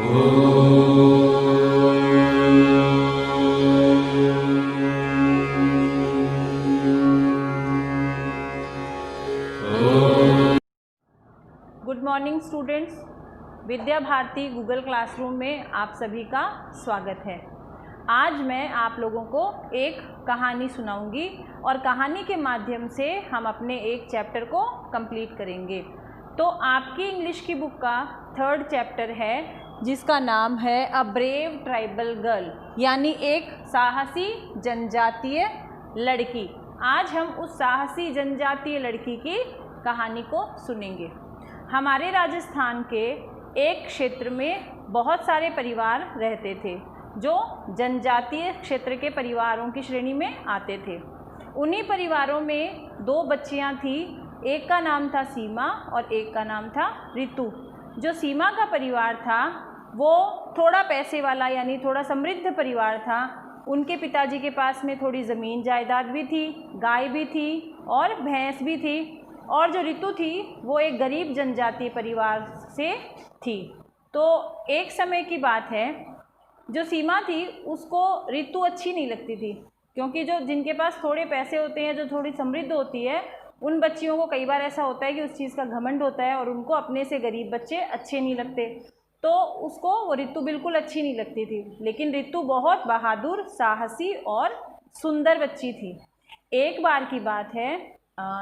Good morning students, Vidya Bharati Google classroom में आप सभी का स्वागत है। आज मैं आप लोगों को एक कहानी सुनाऊंगी और कहानी के माध्यम से हम अपने एक चैप्टर को कंप्लीट करेंगे। तो आपकी इंग्लिश की बुक का 3rd चैप्टर है जिसका नाम है अ ब्रेव ट्राइबल गर्ल, यानी एक साहसी जनजातीय लड़की। आज हम उस साहसी जनजातीय लड़की की कहानी को सुनेंगे। हमारे राजस्थान के एक क्षेत्र में बहुत सारे परिवार रहते थे जो जनजातीय क्षेत्र के परिवारों की श्रेणी में आते थे। उन्हीं परिवारों में 2 बच्चियां थी, एक का नाम था सीमा और एक का नाम था ऋतु। जो सीमा का परिवार था वो थोड़ा पैसे वाला यानी थोड़ा समृद्ध परिवार था। उनके पिताजी के पास में थोड़ी ज़मीन जायदाद भी थी, गाय भी थी और भैंस भी थी। और जो ऋतु थी वो एक गरीब जनजातीय परिवार से थी। तो एक समय की बात है, जो सीमा थी उसको ऋतु अच्छी नहीं लगती थी, क्योंकि जो जिनके पास थोड़े पैसे होते हैं, जो थोड़ी समृद्ध होती है, उन बच्चियों को कई बार ऐसा होता है कि उस चीज़ का घमंड होता है और उनको अपने से गरीब बच्चे अच्छे नहीं लगते। तो उसको वो ऋतु बिल्कुल अच्छी नहीं लगती थी। लेकिन ऋतु बहुत बहादुर, साहसी और सुंदर बच्ची थी। एक बार की बात है,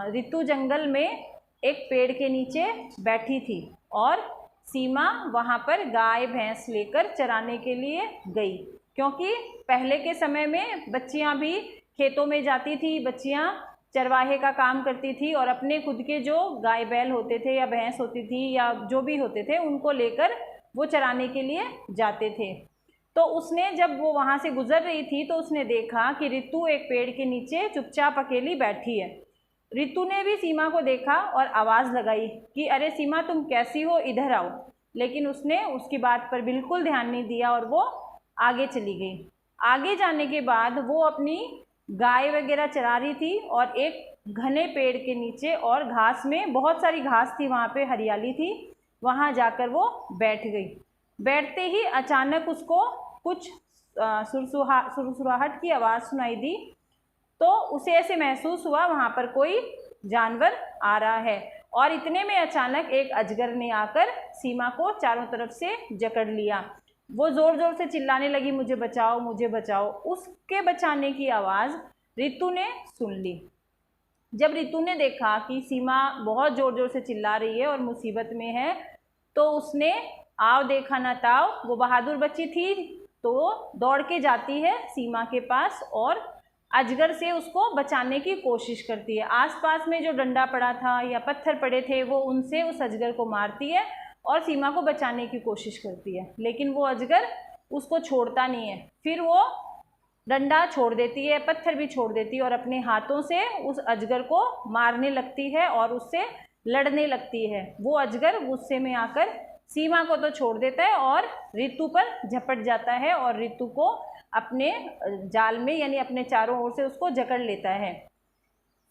ऋतु जंगल में एक पेड़ के नीचे बैठी थी और सीमा वहाँ पर गाय भैंस लेकर चराने के लिए गई। क्योंकि पहले के समय में बच्चियाँ भी खेतों में जाती थी, बच्चियाँ चरवाहे का काम करती थी और अपने खुद के जो गाय बैल होते थे या भैंस होती थी या जो भी होते थे उनको लेकर वो चराने के लिए जाते थे। तो उसने जब वो वहाँ से गुजर रही थी तो उसने देखा कि ऋतु एक पेड़ के नीचे चुपचाप अकेली बैठी है। ऋतु ने भी सीमा को देखा और आवाज़ लगाई कि अरे सीमा, तुम कैसी हो, इधर आओ। लेकिन उसने उसकी बात पर बिल्कुल ध्यान नहीं दिया और वो आगे चली गई। आगे जाने के बाद वो अपनी गाय वगैरह चरा रही थी और एक घने पेड़ के नीचे और घास में, बहुत सारी घास थी वहाँ पे, हरियाली थी, वहाँ जाकर वो बैठ गई। बैठते ही अचानक उसको कुछ सुरसुराहट की आवाज़ सुनाई दी। तो उसे ऐसे महसूस हुआ वहाँ पर कोई जानवर आ रहा है और इतने में अचानक एक अजगर ने आकर सीमा को चारों तरफ से जकड़ लिया। वो ज़ोर ज़ोर से चिल्लाने लगी, मुझे बचाओ, मुझे बचाओ। उसके बचाने की आवाज़ ऋतु ने सुन ली। जब ऋतु ने देखा कि सीमा बहुत ज़ोर ज़ोर से चिल्ला रही है और मुसीबत में है, तो उसने आव देखा ना ताव, वो बहादुर बच्ची थी, तो दौड़ के जाती है सीमा के पास और अजगर से उसको बचाने की कोशिश करती है। आसपास में जो डंडा पड़ा था या पत्थर पड़े थे वो उनसे उस अजगर को मारती है और सीमा को बचाने की कोशिश करती है। लेकिन वो अजगर उसको छोड़ता नहीं है। फिर वो डंडा छोड़ देती है, पत्थर भी छोड़ देती है और अपने हाथों से उस अजगर को मारने लगती है और उससे लड़ने लगती है। वो अजगर गुस्से में आकर सीमा को तो छोड़ देता है और ऋतु पर झपट जाता है और ऋतु को अपने जाल में यानी अपने चारों ओर से उसको जकड़ लेता है।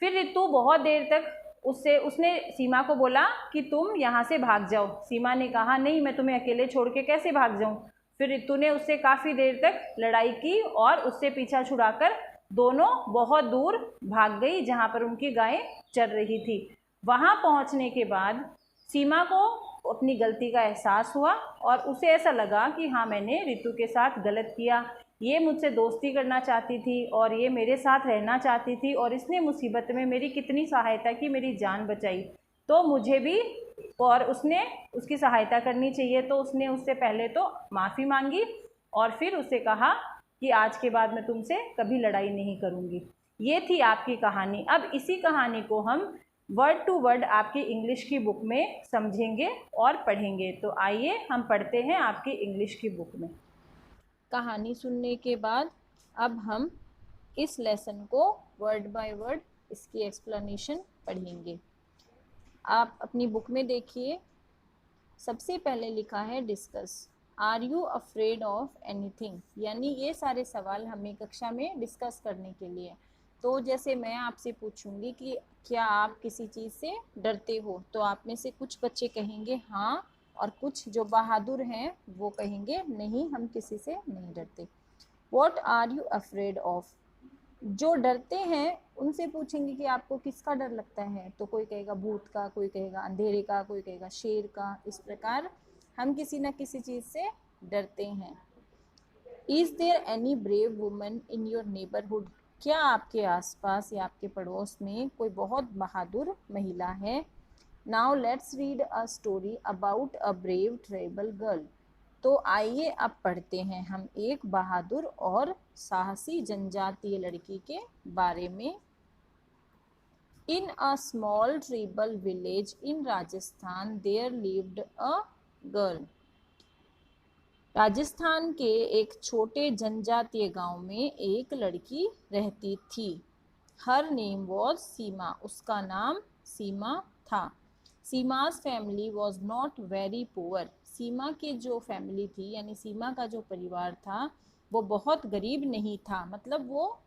फिर ऋतु बहुत देर तक उसने सीमा को बोला कि तुम यहाँ से भाग जाओ। सीमा ने कहा, नहीं, मैं तुम्हें अकेले छोड़ के कैसे भाग जाऊँ। फिर ऋतु ने उससे काफ़ी देर तक लड़ाई की और उससे पीछा छुड़ाकर दोनों बहुत दूर भाग गई जहाँ पर उनकी गायें चर रही थी। वहाँ पहुँचने के बाद सीमा को अपनी गलती का एहसास हुआ और उसे ऐसा लगा कि हाँ, मैंने ऋतु के साथ गलत किया। ये मुझसे दोस्ती करना चाहती थी और ये मेरे साथ रहना चाहती थी और इसने मुसीबत में मेरी कितनी सहायता की, मेरी जान बचाई, तो मुझे भी और उसने उसकी सहायता करनी चाहिए। तो उसने उससे पहले तो माफ़ी मांगी और फिर उसे कहा कि आज के बाद मैं तुमसे कभी लड़ाई नहीं करूँगी। ये थी आपकी कहानी। अब इसी कहानी को हम वर्ड टू वर्ड आपकी इंग्लिश की बुक में समझेंगे और पढ़ेंगे। तो आइए हम पढ़ते हैं आपकी इंग्लिश की बुक में। कहानी सुनने के बाद अब हम इस लेसन को वर्ड बाय वर्ड इसकी एक्सप्लेनेशन पढ़ेंगे। आप अपनी बुक में देखिए, सबसे पहले लिखा है discuss. Are you afraid of anything, यानी ये सारे सवाल हमें कक्षा में डिस्कस करने के लिए। तो जैसे मैं आपसे पूछूंगी कि क्या आप किसी चीज़ से डरते हो, तो आप में से कुछ बच्चे कहेंगे हाँ और कुछ जो बहादुर हैं वो कहेंगे नहीं, हम किसी से नहीं डरते। What are you afraid of? जो डरते हैं उनसे पूछेंगे कि आपको किसका डर लगता है, तो कोई कहेगा भूत का, कोई कहेगा अंधेरे का, कोई कहेगा शेर का। इस प्रकार हम किसी न किसी चीज़ से डरते हैं। Is there any brave woman in your neighborhood? क्या आपके आसपास या आपके पड़ोस में कोई बहुत बहादुर महिला है? Now let's read a story about a brave tribal girl. तो आइए अब पढ़ते हैं हम एक बहादुर और साहसी जनजातीय लड़की के बारे में। In a small tribal village in Rajasthan there lived a girl. Rajasthan के एक छोटे जनजातीय गांव में एक लड़की रहती थी। हर नेम वॉज सीमा, उसका नाम सीमा था। Seema's family was not very poor, Seema की जो फैमिली थी यानी सीमा का जो परिवार था वो बहुत गरीब नहीं था, मतलब वो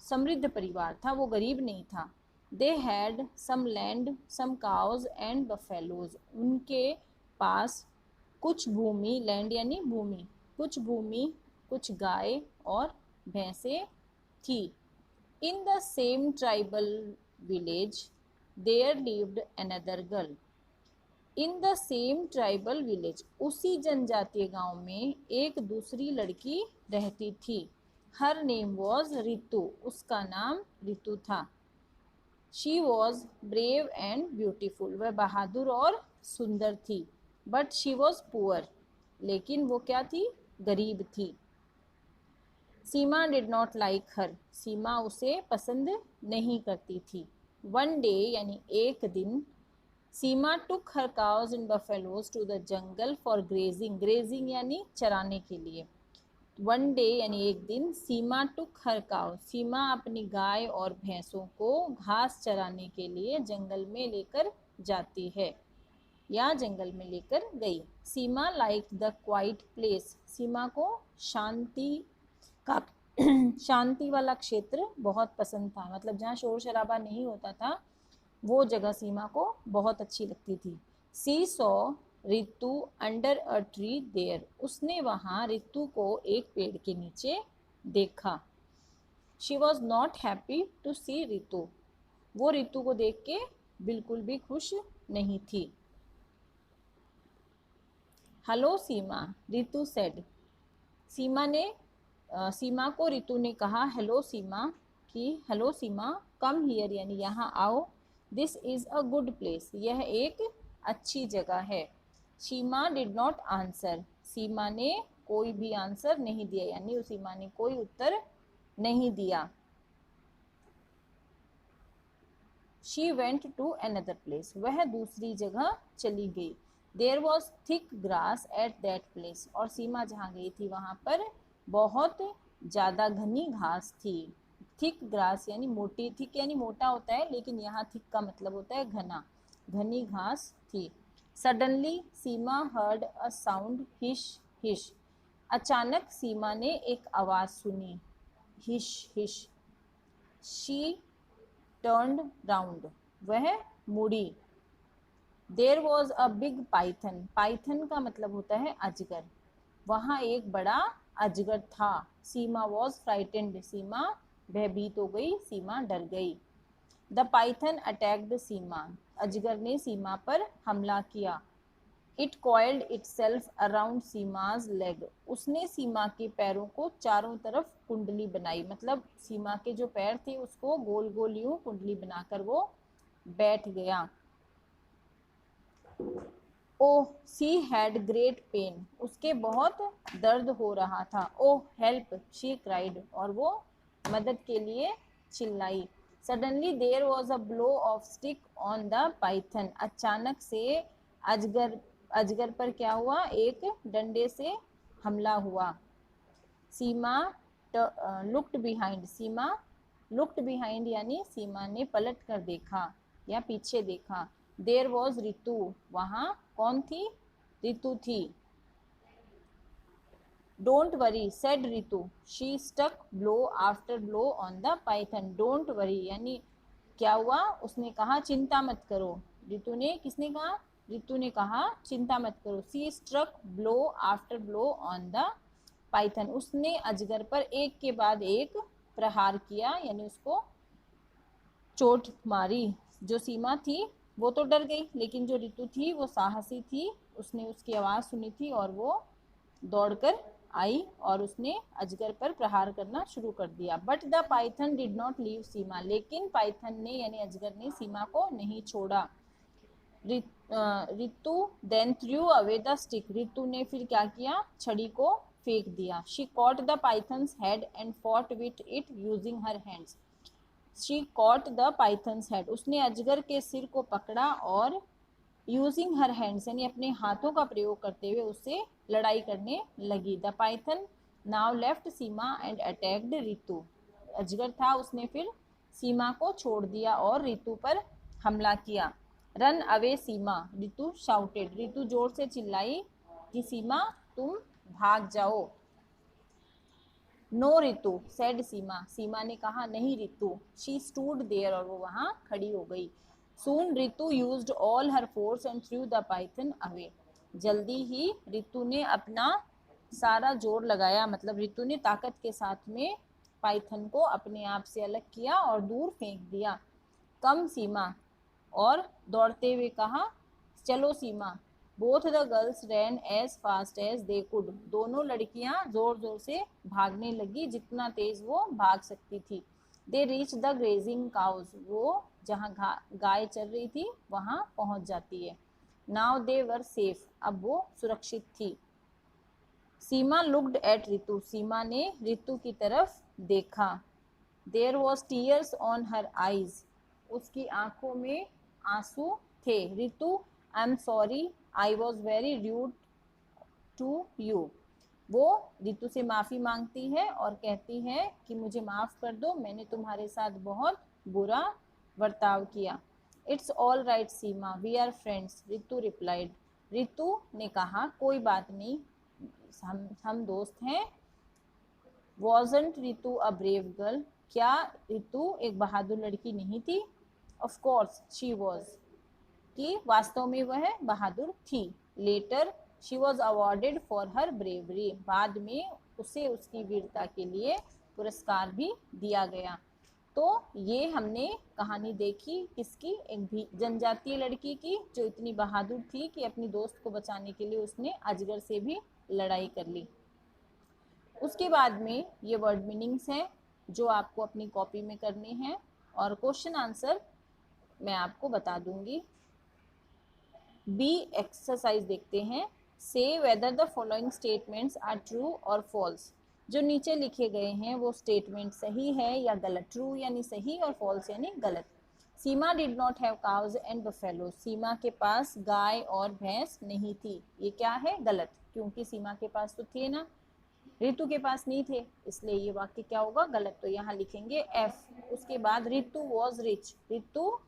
समृद्ध परिवार था, वो गरीब नहीं था। They had some land, some cows and buffaloes, उनके पास कुछ भूमि, लैंड यानी भूमि, कुछ भूमि, कुछ गाय और भैंसे थी। In the same tribal village there lived another girl. In the same tribal village, उसी जनजातीय गांव में एक दूसरी लड़की रहती थी। हर नेम वॉज रितु, उसका नाम रितु था। She was brave and beautiful, वह बहादुर और सुंदर थी। बट शी वॉज पुअर, लेकिन वो क्या थी, गरीब थी। सीमा डिड नॉट लाइक हर, सीमा उसे पसंद नहीं करती थी। वन डे यानी एक दिन, Seema took her cows and buffaloes to the jungle for grazing, grazing यानी चराने के लिए। वन डे यानी एक दिन, सीमा टुक हर काउ, सीमा अपनी गाय और भैंसों को घास चराने के लिए जंगल में लेकर जाती है या जंगल में लेकर गई। सीमा लाइक द क्वाइट प्लेस, सीमा को शांति का शांति वाला क्षेत्र बहुत पसंद था, मतलब जहाँ शोर शराबा नहीं होता था वो जगह सीमा को बहुत अच्छी लगती थी। She saw Ritu under a tree there, उसने वहाँ रितु को एक पेड़ के नीचे देखा। She was not happy to see Ritu, वो रितु को देख के बिल्कुल भी खुश नहीं थी। हेलो सीमा, रितु सेड, सीमा को रितु ने कहा हेलो सीमा, कि हेलो सीमा, कम हियर यानी यहाँ आओ। This is a good place, यह एक अच्छी जगह है। सीमा डिड नॉट आंसर, सीमा ने कोई भी आंसर नहीं दिया यानी सीमा ने कोई उत्तर नहीं दिया। She went to another place, वह दूसरी जगह चली गई। There was thick grass at that place, और सीमा जहाँ गई थी वहाँ पर बहुत ज़्यादा घनी घास थी। थिक ग्रास यानी मोटी, थिक यानी मोटा होता है, लेकिन यहाँ थिक का मतलब होता है घना, घनी घास थी। Suddenly Seema heard a sound, hiss hiss, अचानक सीमा ने एक आवाज़ सुनी, hiss hiss. She turned round, वह मुड़ी। There was a big python, python का मतलब होता है अजगर, वहाँ एक बड़ा अजगर था। सीमा वॉज फ्राइटेंड, सीमा भयभीत हो गई, सीमा डर गई। द पाइथन अटैक्ड सीमा, अजगर ने सीमा पर हमला किया। It coiled itself around Seema's leg, उसने सीमा के पैरों को चारों तरफ कुंडली बनाई, मतलब सीमा के जो पैर थे उसको गोल गोल यूं कुंडली बनाकर वो बैठ गया। ओह सी हैड ग्रेट पेन, उसके बहुत दर्द हो रहा था। ओह हेल्प शी क्राइड, और वो मदद के लिए चिल्लाई। Suddenly there was a blow of stick on the python, अचानक से अजगर पर क्या हुआ, एक डंडे से हमला हुआ। सीमा लुक्ड बिहाइंड, सीमा लुक्ड बिहाइंड यानी सीमा ने पलट कर देखा या पीछे देखा। देयर वॉज रितु, वहाँ कौन थी, रितु थी। Don't worry said Ritu, she stuck blow after blow on the python. Don't worry यानी क्या हुआ, उसने कहा चिंता मत करो, रितु ने, किसने कहा, रितु ने कहा चिंता मत करो। She struck blow after blow on the python, उसने अजगर पर एक के बाद एक प्रहार किया, यानी उसको चोट मारी। जो सीमा थी वो तो डर गई, लेकिन जो रितु थी वो साहसी थी, उसने उसकी आवाज़ सुनी थी और वो दौड़कर आई और उसने अजगर पर प्रहार करना शुरू कर दिया। But the python did not leave Seema, लेकिन पाइथन ने यानी अजगर ने सीमा को नहीं छोड़ा। Ritu then threw away the stick, Ritu ने फिर क्या किया, छड़ी को फेंक दिया। She caught the python's head and fought with it using her hands, she caught the python's head, उसने अजगर के सिर को पकड़ा और यूजिंग हर हैंड्स यानी अपने हाथों का प्रयोग करते हुए उससे लड़ाई करने लगी। The Python now left Seema and attacked Ritu, अजगर था उसने फिर सीमा को छोड़ दिया और रितु पर हमला किया। रन अवे सीमा, रितु शाउटेड, रितु जोर से चिल्लाई कि सीमा तुम भाग जाओ। नो रितु सेड सीमा, सीमा ने कहा नहीं रितु। शी स्टूड देयर, और वो वहां खड़ी हो गई। Soon Ritu used all her force and threw the python away, जल्दी ही रितु ने अपना सारा जोर लगाया, मतलब रितु ने ताकत के साथ में पाइथन को अपने आप से अलग किया और दूर फेंक दिया। कम सीमा, और दौड़ते हुए कहा चलो Seema. Both the girls ran as fast as they could, दोनों लड़कियां जोर जोर से भागने लगी जितना तेज वो भाग सकती थी। They reach the grazing cows, वो जहाँ गाय चल रही थी वहां पहुंच जाती है। नाउ दे वर सेफ, अब वो सुरक्षित थी। सीमा लुक्ड एट रितु, सीमा ने रितु की तरफ देखा। There was tears on her eyes, उसकी आंखों में आंसू थे। Ritu I am sorry I was very rude to you, वो रितु से माफ़ी मांगती है और कहती है कि मुझे माफ़ कर दो, मैंने तुम्हारे साथ बहुत बुरा बर्ताव किया। It's all right Seema we are friends, Ritu replied, Ritu ने कहा कोई बात नहीं, हम दोस्त हैं। Wasn't Ritu a brave girl, क्या रितु एक बहादुर लड़की नहीं थी? ऑफ कोर्स शी वॉज, कि वास्तव में वह बहादुर थी। Later she was awarded for her bravery, बाद में उसे उसकी वीरता के लिए पुरस्कार भी दिया गया। तो ये हमने कहानी देखी किसकी, एक भी जनजातीय लड़की की जो इतनी बहादुर थी कि अपनी दोस्त को बचाने के लिए उसने अजगर से भी लड़ाई कर ली। उसके बाद में ये वर्ड मीनिंग्स हैं जो आपको अपनी कॉपी में करने हैं और क्वेश्चन आंसर मैं आपको बता दूंगी। बी एक्सरसाइज देखते हैं। Say whether the following statements are true और फॉल्स, जो नीचे लिखे गए हैं वो स्टेटमेंट सही है या गलत, ट्रू यानी सही और फॉल्स यानी गलत। Seema did not have cows and buffalo, Seema के पास गाय और भैंस नहीं थी, ये क्या है, गलत, क्योंकि सीमा के पास तो थे ना, रितु के पास नहीं थे, इसलिए ये वाक्य क्या होगा, गलत। तो यहाँ लिखेंगे एफ। उसके बाद रितु वॉज रिच, रितु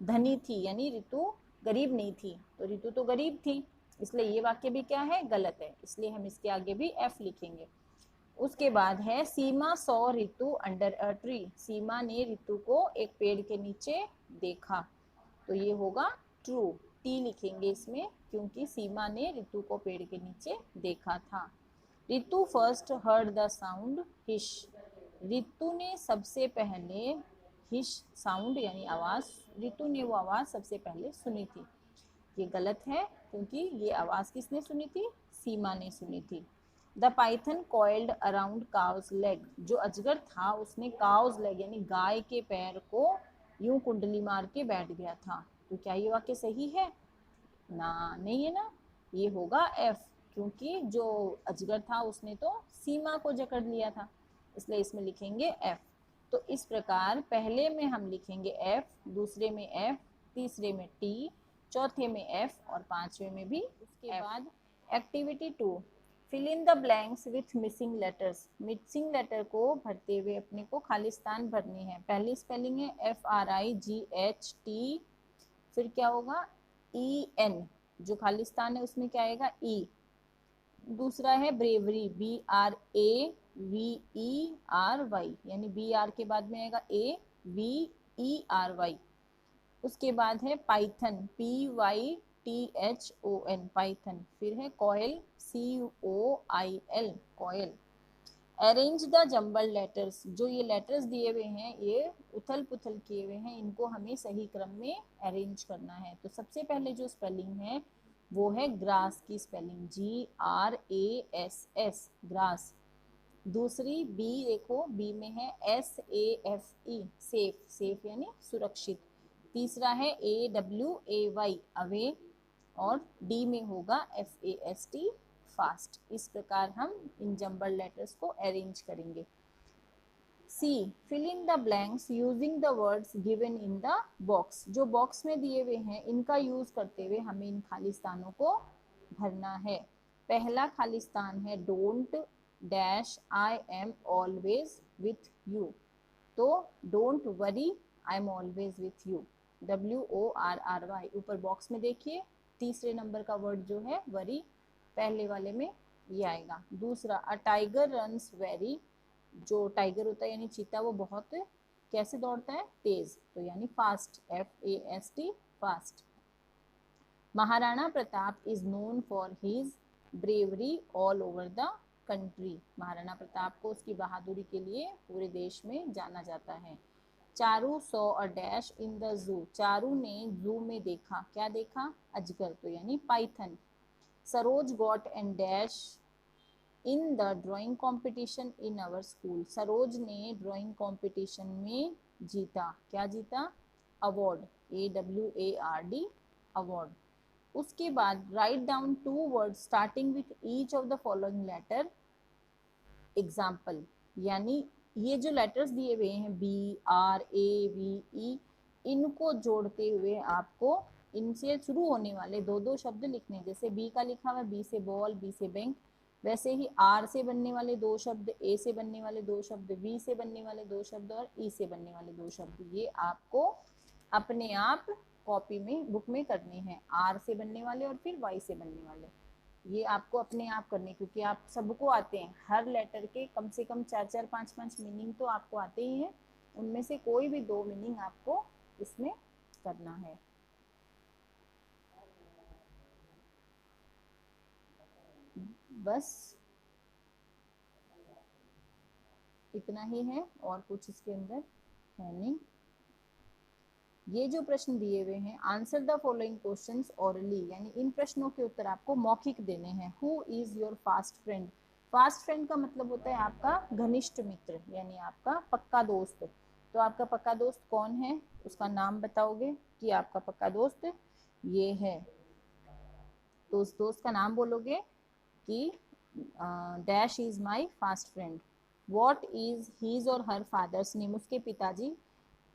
धनी थी, यानी रितु गरीब नहीं थी, तो रितु तो गरीब थी, इसलिए ये वाक्य भी क्या है, गलत है, इसलिए हम इसके आगे भी एफ लिखेंगे। उसके बाद है Seema saw Ritu under a tree, Seema ने रितु को एक पेड़ के नीचे देखा, तो ये होगा ट्रू, टी लिखेंगे इसमें क्योंकि सीमा ने रितु को पेड़ के नीचे देखा था। Ritu first heard the sound हिश, Ritu ने सबसे पहले हिश साउंड यानी आवाज़, रितु ने वो आवाज़ सबसे पहले सुनी थी, ये गलत है क्योंकि ये आवाज़ किसने सुनी थी, सीमा ने सुनी थी। The python coiled around cow's leg, जो अजगर था उसने काउज लेग यानी गाय के पैर को यूं कुंडली मार के बैठ गया था, तो क्या ये वाक्य सही है ना, नहीं है ना, ये होगा एफ, क्योंकि जो अजगर था उसने तो सीमा को जकड़ लिया था, इसलिए इसमें लिखेंगे एफ। तो इस प्रकार पहले में हम लिखेंगे एफ, दूसरे में एफ, तीसरे में टी, चौथे में एफ और पांचवे में भी। उसके बाद activity 2, fill in the blanks with missing letters, missing letter को भरते हुए अपने को खाली स्थान भरने हैं। पहली स्पेलिंग है FRIGHT, फिर क्या होगा EN, जो खाली स्थान है उसमें क्या आएगा E। दूसरा है ब्रेवरी, BRAVERY, यानी BR के बाद में आएगा AVERY। उसके बाद है पाइथन, THON पाइथन, फिर है coil COIL coil. Arrange the jumble letters, जो ये लेटर्स दिए हुए हैं ये उथल पुथल किए हुए हैं, इनको हमें सही क्रम में अरेंज करना है। तो सबसे पहले जो स्पेलिंग है वो है ग्रास की स्पेलिंग GRASS ग्रास। दूसरी बी देखो, बी में है SAFE सेफ, सेफ यानी सुरक्षित। तीसरा है AWAY अवे, और डी में होगा FAST फास्ट। इस प्रकार हम इन जम्बल लेटर्स को अरेंज करेंगे। C fill in the blanks using the words given in the box, जो बॉक्स में दिए हुए हैं इनका यूज करते हुए हमें इन खाली स्थानों को भरना है। पहला खाली स्थान है don't dash I am always with you, तो don't worry I am always with you, WORRY। ऊपर बॉक्स में देखिए तीसरे नंबर का वर्ड जो है वरी पहले वाले में ये आएगा। दूसरा अ टाइगर रन्स वेरी, जो टाइगर होता है यानी चीता वो बहुत कैसे दौड़ता है, तेज, तो यानी fast, FAST fast. Maharana Pratap is known for his bravery all over the country, Maharana Pratap को उसकी बहादुरी के लिए पूरे देश में जाना जाता है। Charu saw a dash in the zoo, Charu ने जू में देखा, क्या देखा, अजगर, तो यानी Python. Saroj got and dash in the drawing competition in our school, Saroj ने ड्राइंग कॉम्पिटिशन में जीता, क्या जीता, अवार्ड, AWARD अवार्ड। उसके बाद write down 2 words starting with each of the following letter example, यानी ये जो लेटर्स दिए हुए हैं BRAVE, इनको जोड़ते हुए आपको इनसे शुरू होने वाले 2-2 शब्द लिखने, जैसे बी का लिखा हुआ है बी से बॉल, बी से बैंक, वैसे ही आर से बनने वाले 2 शब्द, ए से बनने वाले 2 शब्द, वी से बनने वाले 2 शब्द और ई से बनने वाले 2 शब्द, ये आपको अपने आप कॉपी में बुक में करने हैं। आर से बनने वाले और फिर वाई से बनने वाले, ये आपको अपने आप करने, क्योंकि आप सबको आते हैं, हर लेटर के कम से कम 4-4, 5-5 मीनिंग तो आपको आते ही हैं, उनमें से कोई भी 2 मीनिंग आपको इसमें करना है। बस इतना ही है और कुछ इसके अंदर है नहीं। ये जो प्रश्न दिए हुए हैं, answer the following questions orally, यानी इन प्रश्नों के उत्तर आपको मौखिक देने हैं। Who is your fast friend, fast friend का मतलब होता है आपका घनिष्ठ मित्र, यानी आपका पक्का दोस्त। तो आपका पक्का दोस्त कौन है, उसका नाम बताओगे कि आपका पक्का दोस्त ये है, तो उस दोस्त का नाम बोलोगे कि dash is my fast friend. What is his और हर फादर्स नेम, उसके पिताजी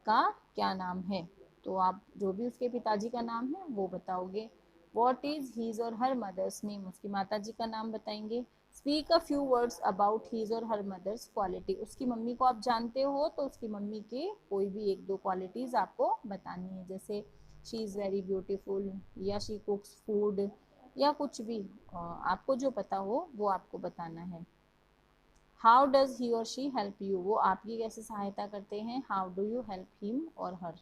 का क्या नाम है, तो आप जो भी उसके पिताजी का नाम है वो बताओगे। वॉट इज हीज और हर मदर्स नेम, उसकी माताजी का नाम बताएंगे। Speak a few words about his और हर मदर्स क्वालिटी, उसकी मम्मी को आप जानते हो तो उसकी मम्मी के कोई भी 1-2 क्वालिटीज आपको बतानी है, जैसे शी इज़ वेरी ब्यूटीफुल, या शी कुक्स फूड, या कुछ भी आपको जो पता हो वो आपको बताना है। हाउ डज ही और शी हेल्प यू, वो आपकी कैसे सहायता करते हैं, how do you help him और हर।